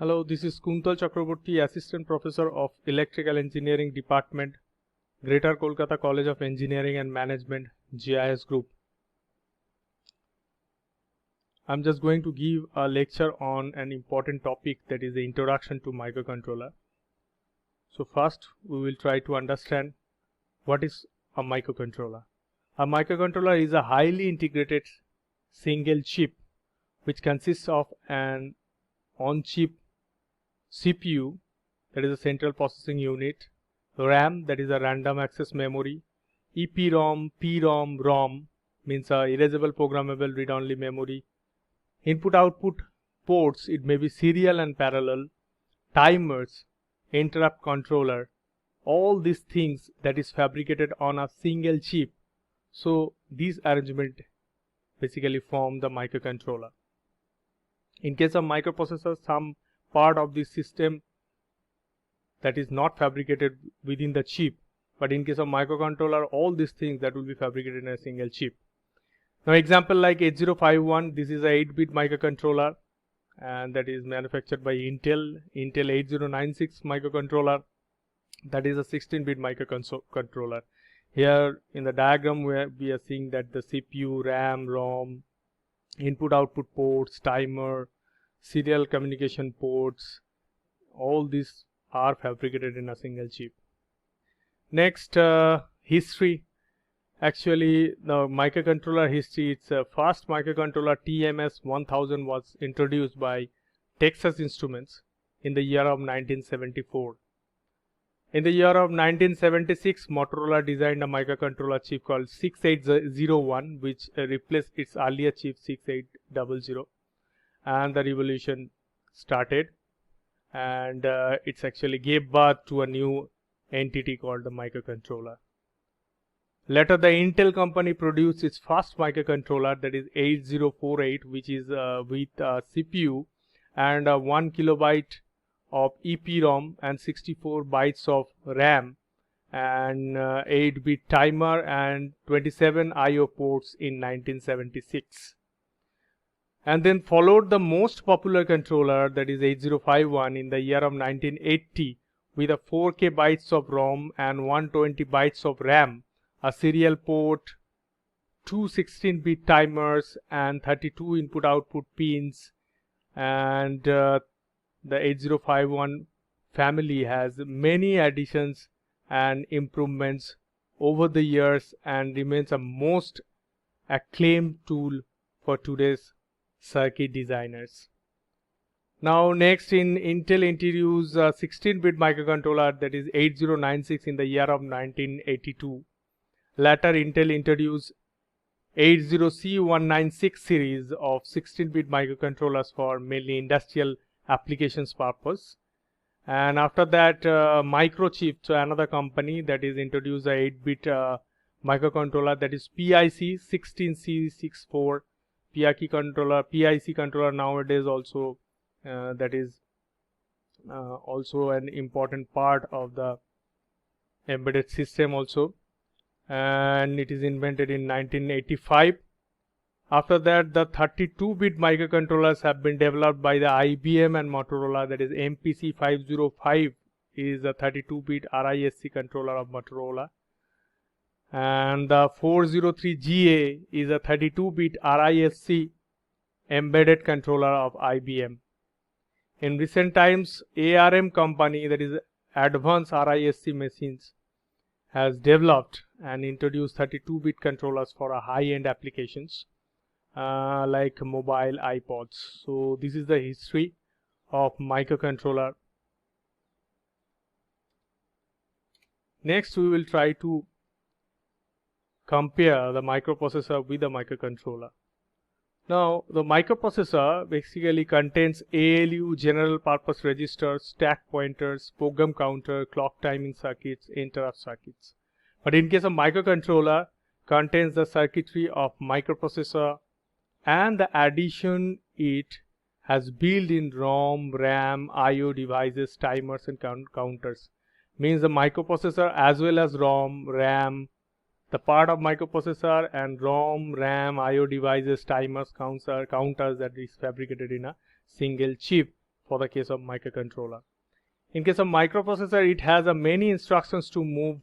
Hello, this is Kuntal Chakraborty, Assistant Professor of Electrical Engineering Department, Greater Kolkata College of Engineering and Management, GIS Group. I'm just going to give a lecture on an important topic, that is the introduction to microcontroller. So first, we will try to understand what is a microcontroller. A microcontroller is a highly integrated single chip which consists of an on-chip CPU, that is a central processing unit, RAM, that is a random access memory, EPROM, PROM, ROM means a erasable programmable read-only memory, input-output ports, it may be serial and parallel, timers, interrupt controller, all these things that is fabricated on a single chip. So these arrangement basically form the microcontroller. In case of microprocessor, some part of the system that is not fabricated within the chip, but in case of microcontroller, all these things that will be fabricated in a single chip. Now example like 8051, this is a 8-bit microcontroller and that is manufactured by Intel 8096 microcontroller, that is a 16-bit microcontroller. Here in the diagram where we are seeing that the CPU, RAM, ROM, input output ports, timer, serial communication ports, all these are fabricated in a single chip. Next, history. Actually, the microcontroller history, its first microcontroller TMS-1000 was introduced by Texas Instruments in the year of 1974. In the year of 1976, Motorola designed a microcontroller chip called 6801, which replaced its earlier chip 6800, and the revolution started, and it's actually gave birth to a new entity called the microcontroller. Later, the Intel company produced its first microcontroller, that is 8048, which is with a CPU and 1 kilobyte of EPROM and 64 bytes of RAM and 8-bit timer and 27 IO ports in 1976. And then followed the most popular controller, that is 8051, in the year of 1980 with a 4K bytes of ROM and 120 bytes of RAM, a serial port, 2 16-bit timers and 32 input-output pins, and the 8051 family has many additions and improvements over the years and remains a most acclaimed tool for today's circuit designers. Now next, Intel introduced a 16-bit microcontroller, that is 8096, in the year of 1982. Later, Intel introduced 80C196 series of 16-bit microcontrollers for mainly industrial applications purpose. And after that, Microchip, so another company, that is introduced a 8-bit microcontroller, that is PIC 16C64. PIC controller nowadays also that is also an important part of the embedded system also, and it is invented in 1985. After that, the 32-bit microcontrollers have been developed by the IBM and Motorola, that is MPC 505 is a 32-bit RISC controller of Motorola, and the 403GA is a 32-bit RISC embedded controller of IBM. In recent times, ARM company, that is Advanced RISC Machines, has developed and introduced 32-bit controllers for high-end applications like mobile iPods. So this is the history of microcontroller. Next, we will try to compare the microprocessor with the microcontroller. Now, the microprocessor basically contains ALU, general purpose registers, stack pointers, program counter, clock timing circuits, interrupt circuits. But in case of microcontroller, contains the circuitry of microprocessor, and the addition it has built-in ROM, RAM, IO devices, timers and counters. Means the microprocessor as well as ROM, RAM, the part of microprocessor and ROM, RAM, IO devices, timers, counters that is fabricated in a single chip for the case of microcontroller. In case of microprocessor, it has many instructions to move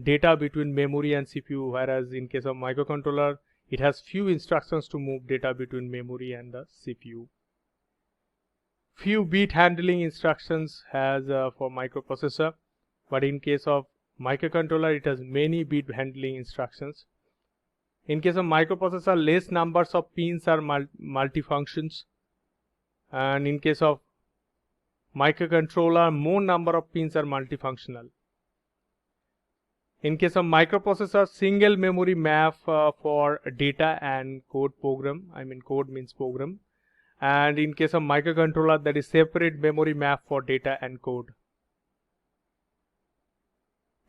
data between memory and CPU, whereas in case of microcontroller, it has few instructions to move data between memory and the CPU. Few bit handling instructions has for microprocessor, but in case of microcontroller, it has many bit handling instructions. In case of microprocessor, less numbers of pins are multifunctions, and in case of microcontroller, more number of pins are multifunctional. In case of microprocessor, single memory map for data and code program. I mean code means program. And in case of microcontroller, that is separate memory map for data and code.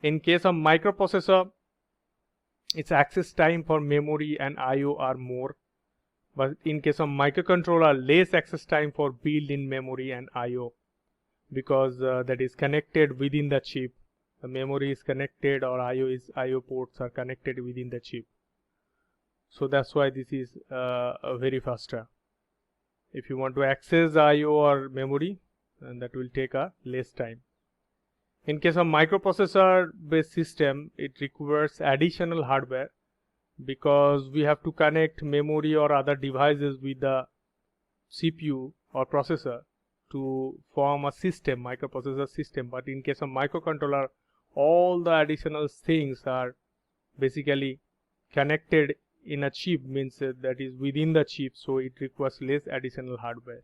In case of microprocessor, its access time for memory and I/O are more. But in case of microcontroller, less access time for built-in memory and I/O, because that is connected within the chip. The memory is connected, or I/O ports are connected within the chip. So that's why this is very faster. If you want to access I/O or memory, then that will take less time. In case of microprocessor based system, it requires additional hardware, because we have to connect memory or other devices with the CPU or processor to form a system, microprocessor system. But in case of microcontroller, all the additional things are basically connected in a chip, means that is within the chip, so it requires less additional hardware.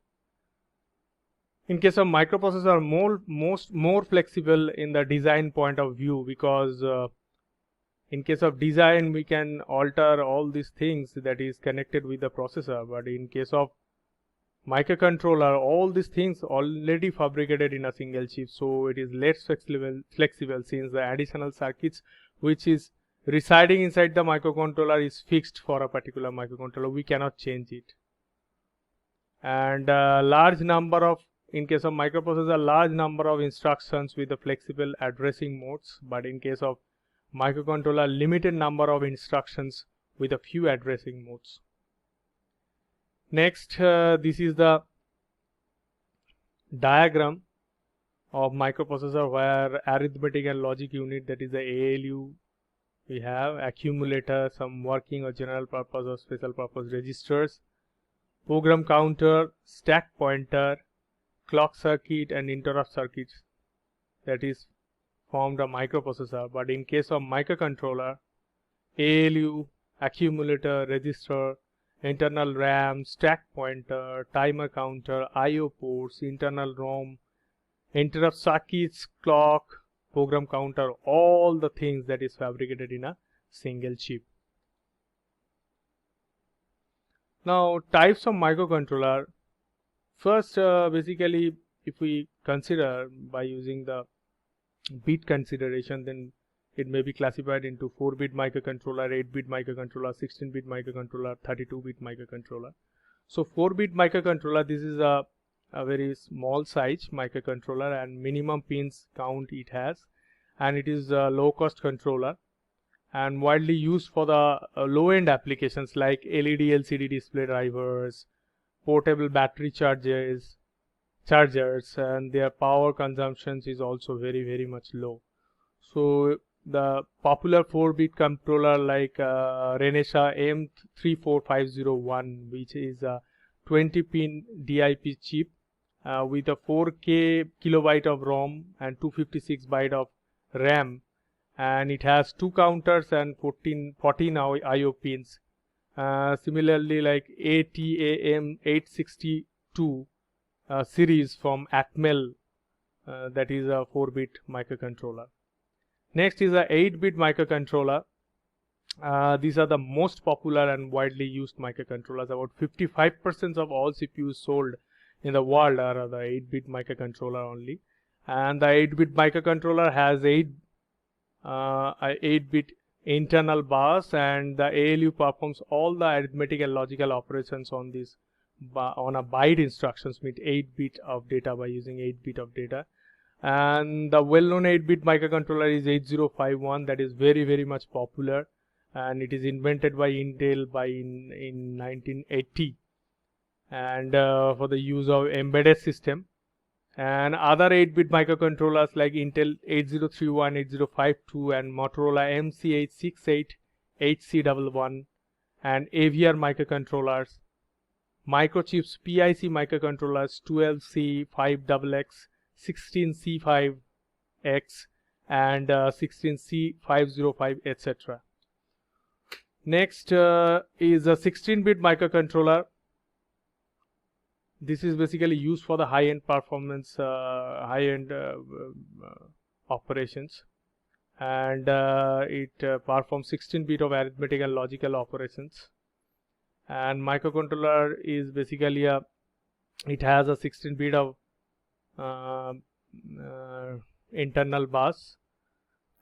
In case of microprocessor, more flexible in the design point of view, because in case of design we can alter all these things that is connected with the processor, but in case of microcontroller, all these things already fabricated in a single chip, so it is less flexible since the additional circuits which is residing inside the microcontroller is fixed for a particular microcontroller. We cannot change it. And large number of, in case of microprocessor, large number of instructions with the flexible addressing modes, but in case of microcontroller, limited number of instructions with a few addressing modes. Next, this is the diagram of microprocessor, where arithmetic and logic unit, that is the ALU, we have accumulator, some working or general purpose or special purpose registers, program counter, stack pointer, clock circuit and interrupt circuits, that is formed a microprocessor. But in case of microcontroller, ALU, accumulator, register, internal RAM, stack pointer, timer counter, I/O ports, internal ROM, interrupt circuits, clock, program counter, all the things that is fabricated in a single chip. Now, types of microcontroller. First, basically, if we consider by using the bit consideration, then it may be classified into 4-bit microcontroller, 8-bit microcontroller, 16-bit microcontroller, 32-bit microcontroller. So 4-bit microcontroller, this is a very small size microcontroller, and minimum pins count it has, and it is a low cost controller and widely used for the low end applications like LED LCD display drivers, portable battery chargers, and their power consumption is also very much low. So the popular 4-bit controller like Renesas M34501, which is a 20-pin DIP chip with a 4K kilobyte of ROM and 256 byte of RAM, and it has 2 counters and 14 I/O pins. Similarly, like ATAM 862 series from Atmel, that is a 4-bit microcontroller. Next is a 8-bit microcontroller. These are the most popular and widely used microcontrollers. About 55% of all CPUs sold in the world are the 8-bit microcontroller only. And the 8-bit microcontroller has 8-bit internal bus, and the ALU performs all the arithmetic and logical operations on this on a byte instructions, with 8-bit of data, by using 8-bit of data. And the well-known 8-bit microcontroller is 8051, that is very much popular, and it is invented by Intel in 1980, and for the use of embedded system. And other 8-bit microcontrollers like Intel 8031, 8052 and Motorola MC868, HC11 and AVR microcontrollers, Microchip's PIC microcontrollers 12C5XX, 16C5X and 16C505, etc. Next is a 16-bit microcontroller. This is basically used for the high-end performance, high-end operations, and it performs 16-bit of arithmetic and logical operations. And microcontroller is basically it has a 16-bit of internal bus,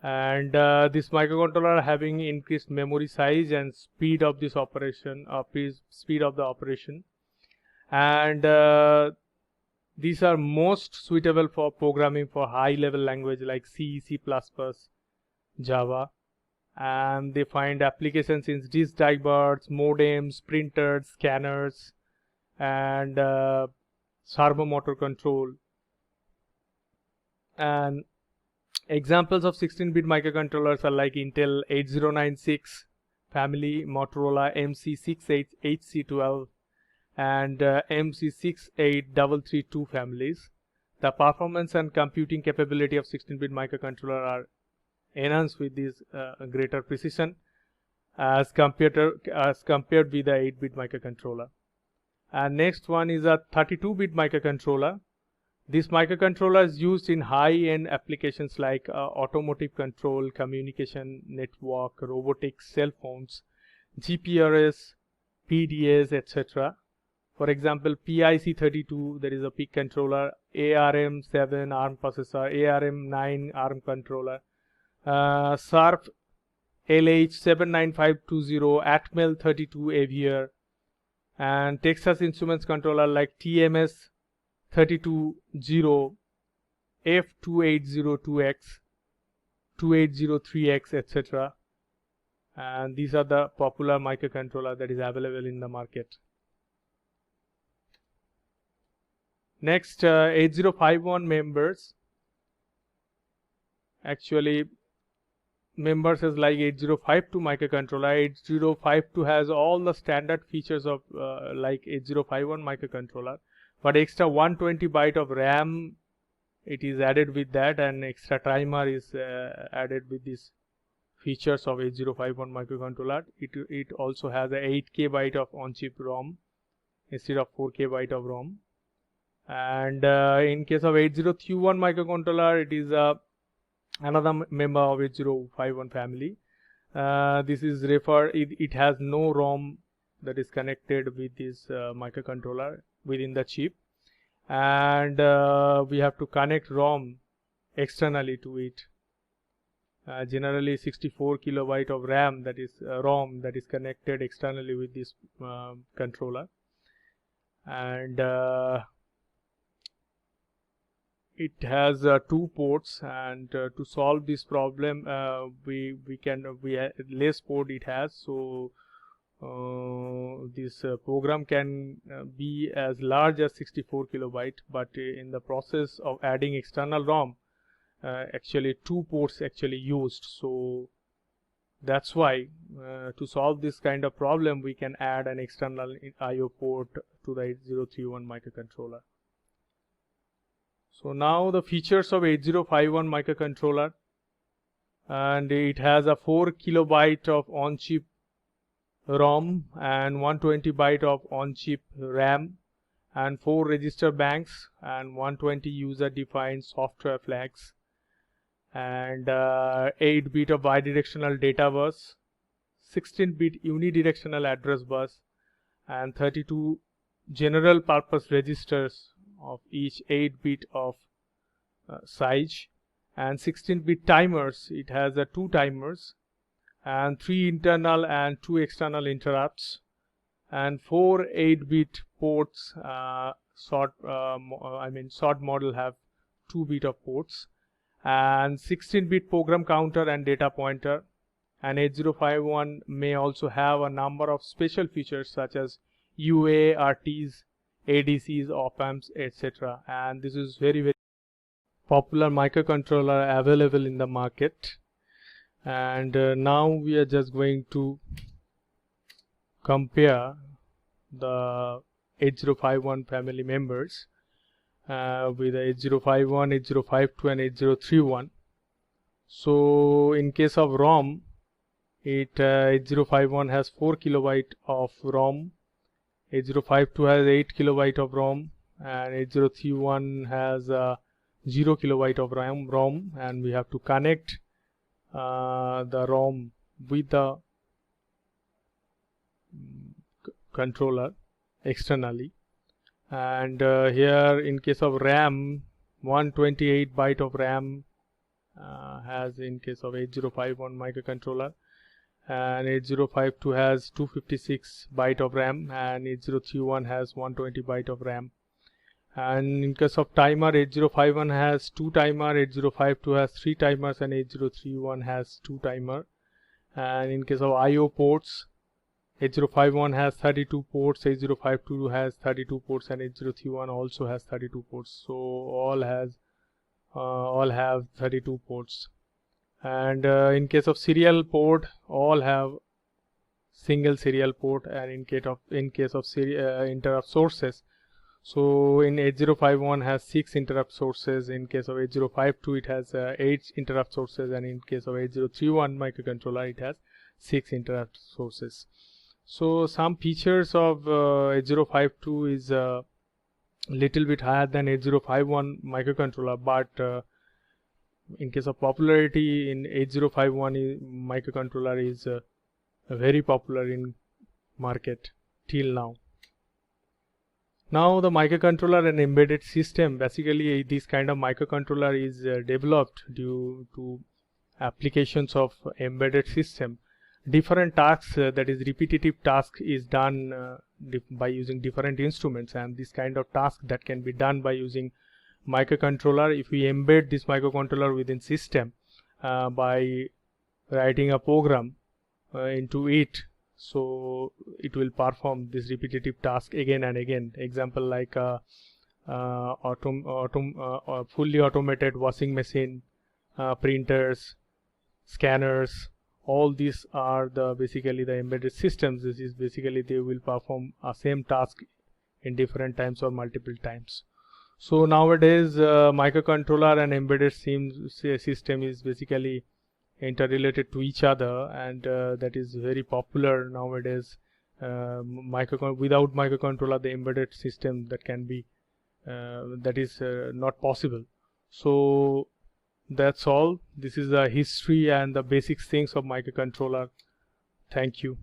and this microcontroller having increased memory size and speed of this operation, speed of the operation. And these are most suitable for programming for high-level language like C, C++, Java, and they find applications in disk drivers, modems, printers, scanners, and servo motor control. And examples of 16-bit microcontrollers are like Intel 8096 family, Motorola MC68 HC12 and MC68332 families. The performance and computing capability of 16-bit microcontroller are enhanced with this greater precision as compared with the 8-bit microcontroller. And next one is a 32-bit microcontroller. This microcontroller is used in high-end applications like automotive control, communication network, robotics, cell phones, GPRS, PDAs, etc. For example, PIC32, that is a PIC controller, ARM7 ARM processor, ARM9 ARM controller, SARP LH79520, Atmel32 AVR, and Texas Instruments controller like TMS320, F2802X, 2803X, etc. And these are the popular microcontroller that is available in the market. Next, 8051 members. Actually, members is like 8052 microcontroller. 8052 has all the standard features of like 8051 microcontroller, but extra 120 byte of RAM it is added with that, and extra timer is added with these features of 8051 microcontroller. It also has a 8K byte of on-chip ROM instead of 4K byte of ROM. And in case of 8031 microcontroller, it is another member of 8051 family. This is it has no ROM that is connected with this microcontroller within the chip, and we have to connect ROM externally to it. Generally 64 kilobyte of RAM, that is ROM, that is connected externally with this controller. And it has 2 ports, and to solve this problem less port it has, so this program can be as large as 64 kilobyte, but in the process of adding external ROM, actually 2 ports actually used. So that's why to solve this kind of problem we can add an external IO port to the 8031 microcontroller. So now the features of 8051 microcontroller, and it has a 4 kilobyte of on-chip ROM and 120 byte of on-chip RAM, and 4 register banks and 120 user-defined software flags, and 8-bit of bidirectional data bus, 16-bit unidirectional address bus, and 32 general purpose registers of each 8-bit of size, and 16-bit timers. It has 2 timers and 3 internal and 2 external interrupts, and 4 8-bit ports. Short model have 2-bit of ports, and 16-bit program counter and data pointer. And 8051 may also have a number of special features such as UARTs, ADCs, op-amps, etc. And this is very popular microcontroller available in the market. And now we are just going to compare the 8051 family members with the 8051, 8052 and 8031. So in case of ROM, 8051 has 4 kilobyte of ROM, 8052 has 8 kilobyte of ROM, and 8031 has 0 kilobyte of ROM, and we have to connect the ROM with the controller externally. And here in case of RAM, 128 byte of RAM has in case of 8051 microcontroller, and 8052 has 256 byte of RAM, and 8031 has 120 byte of RAM. And in case of timer, 8051 has 2 timer, 8052 has 3 timers, and 8031 has 2 timer. And in case of IO ports, 8051 has 32 ports, 8052 has 32 ports, and 8031 also has 32 ports. So all have 32 ports. And in case of serial port, all have single serial port. And in case of interrupt sources, so in 8051 has 6 interrupt sources. In case of 8052 it has 8 interrupt sources, and in case of 8031 microcontroller it has 6 interrupt sources. So some features of 8052 is little bit higher than 8051 microcontroller, but in case of popularity, in 8051 microcontroller is very popular in market till now. Now the microcontroller and embedded system, basically this kind of microcontroller is developed due to applications of embedded system. Different tasks, that is repetitive task, is done by using different instruments, and this kind of task that can be done by using microcontroller, if we embed this microcontroller within system by writing a program into it, so it will perform this repetitive task again and again. Example like fully automated washing machine, printers, scanners, all these are basically the embedded systems. This is basically they will perform a same task in different times or multiple times. So nowadays microcontroller and embedded system is basically interrelated to each other, and that is very popular nowadays. Without microcontroller, the embedded system that can be that is not possible. So that's all. This is the history and the basic things of microcontroller. Thank you.